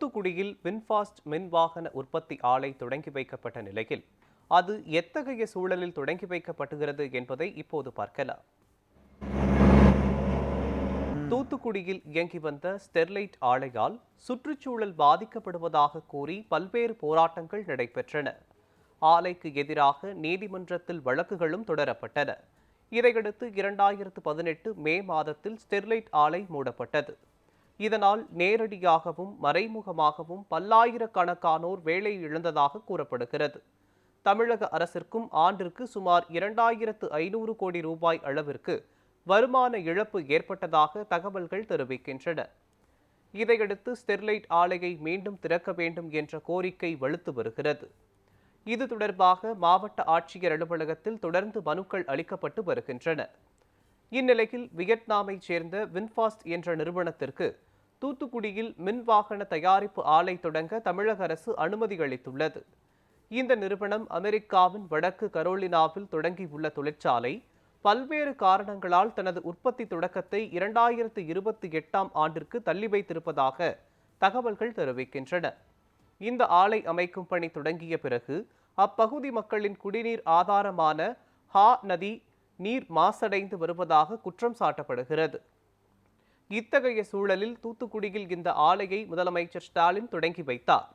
தூத்துக்குடியில் வின்ஃபாஸ்ட் மின்வாகன உற்பத்தி ஆலை தொடங்கி வைக்கப்பட்ட நிலையில் அது எத்தகைய சூழலில் தொடங்கி வைக்கப்படுகிறது என்பதை இப்போது பார்க்கலாம். தூத்துக்குடியில் இயங்கி வந்த ஸ்டெர்லைட் ஆலையால் சுற்றுச்சூழல் பாதிக்கப்படுவதாக கூறி பல்வேறு போராட்டங்கள் நடைபெற்றன. ஆலைக்கு எதிராக நீதிமன்றத்தில் வழக்குகளும் தொடரப்பட்டன. இதையடுத்து 2018 மே மாதத்தில் ஸ்டெர்லைட் ஆலை மூடப்பட்டது. இதனால் நேரடியாகவும் மறைமுகமாகவும் பல்லாயிரக்கணக்கானோர் வேலை இழந்ததாக கூறப்படுகிறது. தமிழக அரசிற்கும் ஆண்டிற்கு சுமார் 2500 கோடி ரூபாய் அளவிற்கு வருமான இழப்பு ஏற்பட்டதாக தகவல்கள் தெரிவிக்கின்றன. இதையடுத்து ஸ்டெர்லைட் ஆலையை மீண்டும் திறக்க வேண்டும் என்ற கோரிக்கை வலுத்து வருகிறது. இது தொடர்பாக மாவட்ட ஆட்சியர் அலுவலகத்தில் தொடர்ந்து மனுக்கள் அளிக்கப்பட்டு வருகின்றன. இந்நிலையில் வியட்நாமைச் சேர்ந்த வின்ஃபாஸ்ட் என்ற நிறுவனத்திற்கு தூத்துக்குடியில் மின்வாகன தயாரிப்பு ஆலை தொடங்க தமிழக அரசு அனுமதி அளித்துள்ளது. இந்த நிறுவனம் அமெரிக்காவின் வடக்கு கரோலினாவில் தொடங்கியுள்ள தொழிற்சாலை பல்வேறு காரணங்களால் தனது உற்பத்தி தொடக்கத்தை 2028 ஆண்டிற்கு தள்ளி வைத்திருப்பதாக தகவல்கள் தெரிவிக்கின்றன. இந்த ஆலை அமைக்கும் பணி தொடங்கிய பிறகு அப்பகுதி மக்களின் குடிநீர் ஆதாரமான ஹா நதி நீர் மாசடைந்து வருவதாக குற்றம் சாட்டப்படுகிறது. இத்தகைய சூழலில் தூத்துக்குடியில் இந்த ஆலையை முதலமைச்சர் ஸ்டாலின் தொடங்கி வைத்தார்.